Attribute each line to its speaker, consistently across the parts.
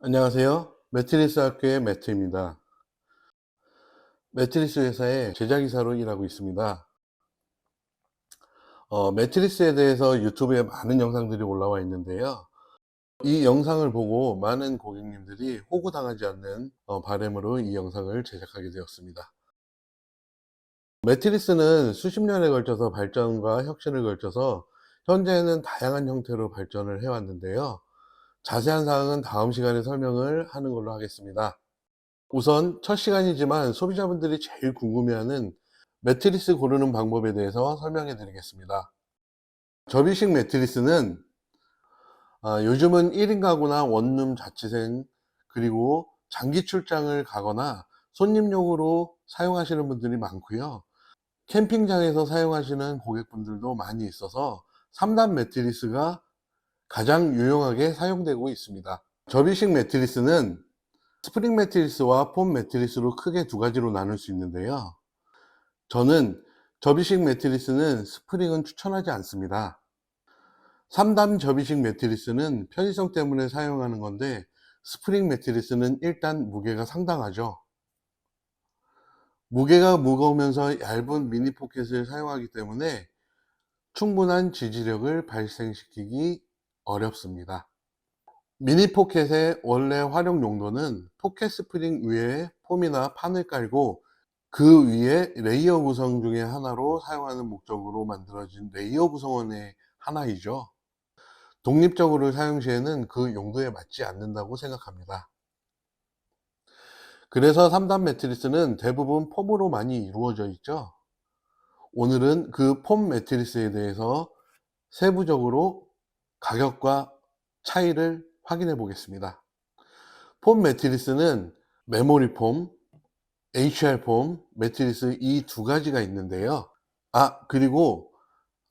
Speaker 1: 안녕하세요. 매트리스 학교의 매트입니다. 매트리스 회사의 제작이사로 일하고 있습니다. 매트리스에 대해서 유튜브에 많은 영상들이 올라와 있는데요. 이 영상을 보고 많은 고객님들이 호구당하지 않는 바람으로 이 영상을 제작하게 되었습니다. 매트리스는 수십 년에 걸쳐서 발전과 혁신을 거쳐서 현재는 다양한 형태로 발전을 해왔는데요. 자세한 사항은 다음 시간에 설명을 하는 걸로 하겠습니다. 우선 첫 시간이지만 소비자분들이 제일 궁금해하는 매트리스 고르는 방법에 대해서 설명해 드리겠습니다. 접이식 매트리스는 요즘은 1인 가구나 원룸 자취생 그리고 장기 출장을 가거나 손님용으로 사용하시는 분들이 많고요. 캠핑장에서 사용하시는 고객분들도 많이 있어서 3단 매트리스가 가장 유용하게 사용되고 있습니다. 접이식 매트리스는 스프링 매트리스와 폼 매트리스로 크게 두 가지로 나눌 수 있는데요. 저는 접이식 매트리스는 스프링은 추천하지 않습니다. 3단 접이식 매트리스는 편의성 때문에 사용하는 건데 스프링 매트리스는 일단 무게가 상당하죠. 무게가 무거우면서 얇은 미니 포켓을 사용하기 때문에 충분한 지지력을 발생시키기 어렵습니다. 미니 포켓의 원래 활용 용도는 포켓 스프링 위에 폼이나 판을 깔고 그 위에 레이어 구성 중에 하나로 사용하는 목적으로 만들어진 레이어 구성원의 하나이죠. 독립적으로 사용 시에는 그 용도에 맞지 않는다고 생각합니다. 그래서 3단 매트리스는 대부분 폼으로 많이 이루어져 있죠. 오늘은 그 폼 매트리스에 대해서 세부적으로 가격과 차이를 확인해 보겠습니다. 폼 매트리스는 메모리 폼, HR 폼, 매트리스 이 두 가지가 있는데요. 그리고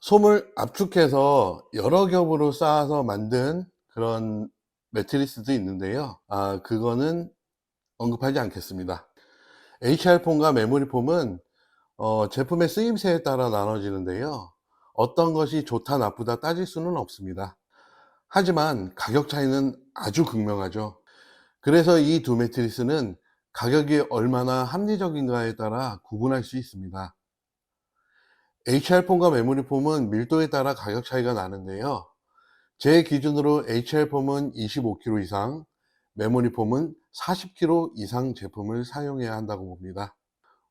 Speaker 1: 솜을 압축해서 여러 겹으로 쌓아서 만든 그런 매트리스도 있는데요. 그거는 언급하지 않겠습니다. HR 폼과 메모리 폼은 제품의 쓰임새에 따라 나눠지는데요. 어떤 것이 좋다 나쁘다 따질 수는 없습니다. 하지만 가격 차이는 아주 극명하죠. 그래서 이 두 매트리스는 가격이 얼마나 합리적인가에 따라 구분할 수 있습니다. HR폼과 메모리폼은 밀도에 따라 가격 차이가 나는데요. 제 기준으로 HR폼은 25kg 이상, 메모리폼은 40kg 이상 제품을 사용해야 한다고 봅니다.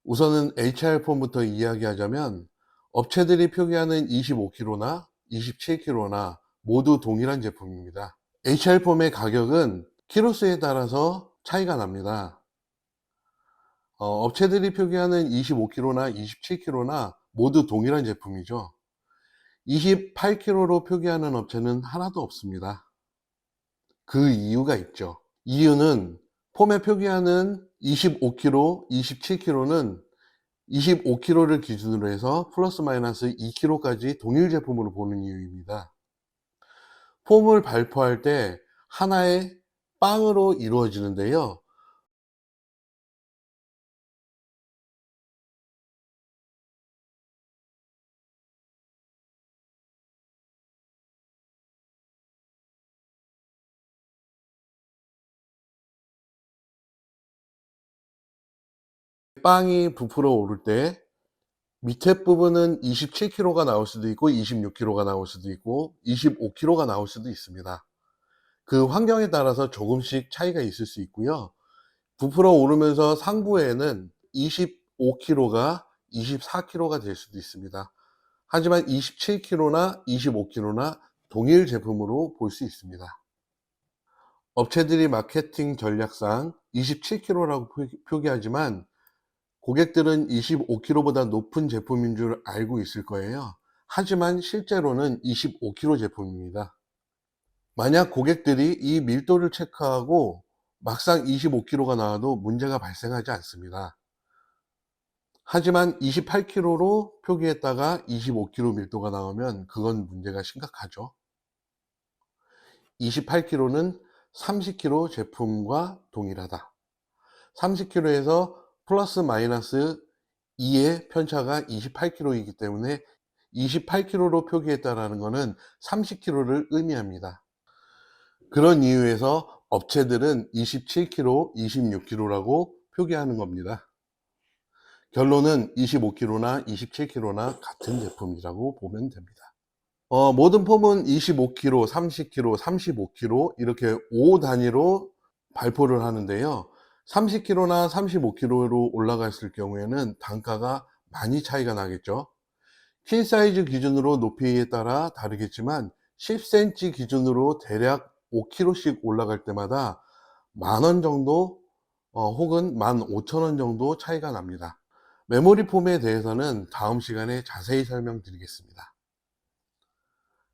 Speaker 1: 우선은 HR폼부터 이야기하자면 업체들이 표기하는 25kg나 27kg나 모두 동일한 제품입니다. HR폼의 가격은 키로수에 따라서 차이가 납니다. 업체들이 표기하는 25kg나 27kg나 모두 동일한 제품이죠. 28kg로 표기하는 업체는 하나도 없습니다. 그 이유가 있죠. 이유는 폼에 표기하는 25kg, 27kg는 25kg를 기준으로 해서 플러스 마이너스 2kg까지 동일 제품으로 보는 이유입니다. 폼을 발포할 때 하나의 빵으로 이루어지는데요. 빵이 부풀어 오를 때 밑에 부분은 27kg가 나올 수도 있고 26kg가 나올 수도 있고 25kg가 나올 수도 있습니다. 그 환경에 따라서 조금씩 차이가 있을 수 있고요. 부풀어 오르면서 상부에는 25kg가 24kg가 될 수도 있습니다. 하지만 27kg나 25kg나 동일 제품으로 볼 수 있습니다. 업체들이 마케팅 전략상 27kg라고 표기하지만 고객들은 25kg보다 높은 제품인 줄 알고 있을 거예요. 하지만 실제로는 25kg 제품입니다. 만약 고객들이 이 밀도를 체크하고 막상 25kg가 나와도 문제가 발생하지 않습니다. 하지만 28kg로 표기했다가 25kg 밀도가 나오면 그건 문제가 심각하죠. 28kg는 30kg 제품과 동일하다. 30kg에서 플러스 마이너스 2의 편차가 28kg이기 때문에 28kg로 표기했다라는 것은 30kg를 의미합니다. 그런 이유에서 업체들은 27kg, 26kg라고 표기하는 겁니다. 결론은 25kg나 27kg나 같은 제품이라고 보면 됩니다. 모든 폼은 25kg, 30kg, 35kg 이렇게 5 단위로 발포를 하는데요. 30kg나 35kg로 올라갔을 경우에는 단가가 많이 차이가 나겠죠. 퀸 사이즈 기준으로 높이에 따라 다르겠지만 10cm 기준으로 대략 5kg씩 올라갈 때마다 10,000원 정도 혹은 15,000원 정도 차이가 납니다. 메모리 폼에 대해서는 다음 시간에 자세히 설명드리겠습니다.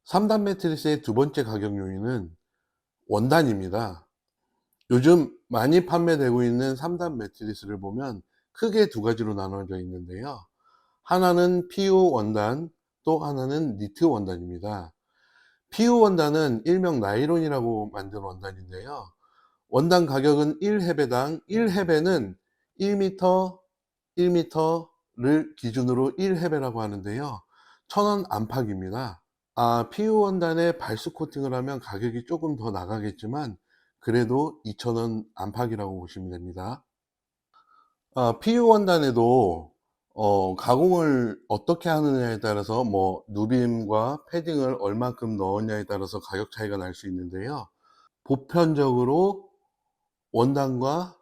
Speaker 1: 3단 매트리스의 두 번째 가격 요인은 원단입니다. 요즘 많이 판매되고 있는 3단 매트리스를 보면 크게 두 가지로 나눠져 있는데요. 하나는 PU 원단, 또 하나는 니트 원단입니다. PU 원단은 일명 나이론이라고 만든 원단인데요. 원단 가격은 1해배당, 1해배는 1m, 1m를 기준으로 1해배라고 하는데요. 1,000원 안팎입니다. PU 원단에 발수 코팅을 하면 가격이 조금 더 나가겠지만 그래도 2,000원 안팎이라고 보시면 됩니다. PU 원단에도 가공을 어떻게 하느냐에 따라서 뭐 누빔과 패딩을 얼마큼 넣었냐에 따라서 가격 차이가 날 수 있는데요. 보편적으로 원단과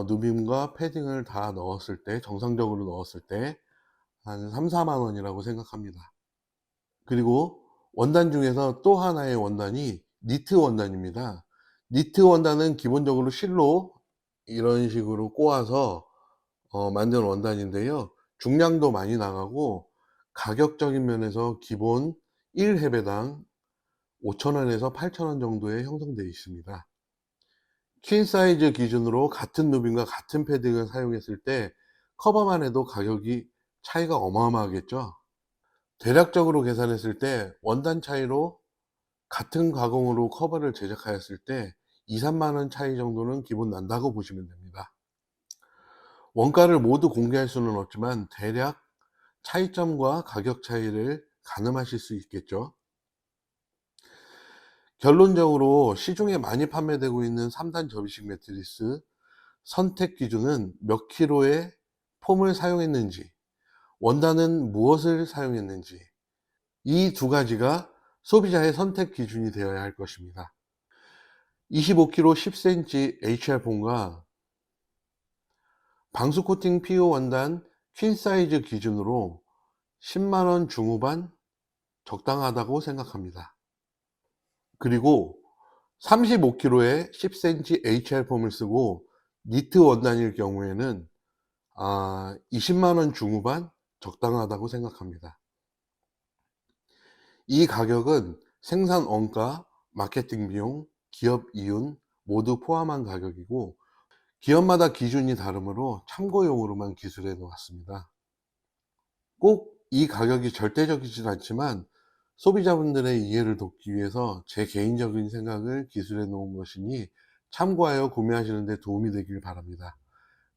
Speaker 1: 누빔과 패딩을 다 넣었을 때, 정상적으로 넣었을 때 한 3-4만 원이라고 생각합니다. 그리고 원단 중에서 또 하나의 원단이 니트 원단입니다. 니트 원단은 기본적으로 실로 이런 식으로 꼬아서 만든 원단인데요. 중량도 많이 나가고 가격적인 면에서 기본 1해배당 5,000원에서 8,000원 정도에 형성되어 있습니다. 퀸 사이즈 기준으로 같은 누빔과 같은 패딩을 사용했을 때 커버만 해도 가격이 차이가 어마어마하겠죠. 대략적으로 계산했을 때 원단 차이로 같은 가공으로 커버를 제작하였을 때 2-3만 원 차이 정도는 기본 난다고 보시면 됩니다. 원가를 모두 공개할 수는 없지만 대략 차이점과 가격 차이를 가늠하실 수 있겠죠. 결론적으로 시중에 많이 판매되고 있는 3단 접이식 매트리스 선택 기준은 몇 킬로의 폼을 사용했는지, 원단은 무엇을 사용했는지, 이 두 가지가 소비자의 선택 기준이 되어야 할 것입니다. 25kg 10cm HR 폼과 방수 코팅 PU 원단 퀸 사이즈 기준으로 10만 원 중후반 적당하다고 생각합니다. 그리고 35kg에 10cm HR 폼을 쓰고 니트 원단일 경우에는 20만 원 중후반 적당하다고 생각합니다. 이 가격은 생산 원가, 마케팅 비용, 기업 이윤 모두 포함한 가격이고 기업마다 기준이 다르므로 참고용으로만 기술해 놓았습니다. 꼭 이 가격이 절대적이진 않지만 소비자분들의 이해를 돕기 위해서 제 개인적인 생각을 기술해 놓은 것이니 참고하여 구매하시는 데 도움이 되길 바랍니다.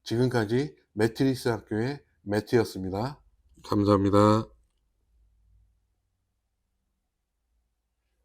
Speaker 1: 지금까지 매트리스 학교의 매트였습니다. 감사합니다.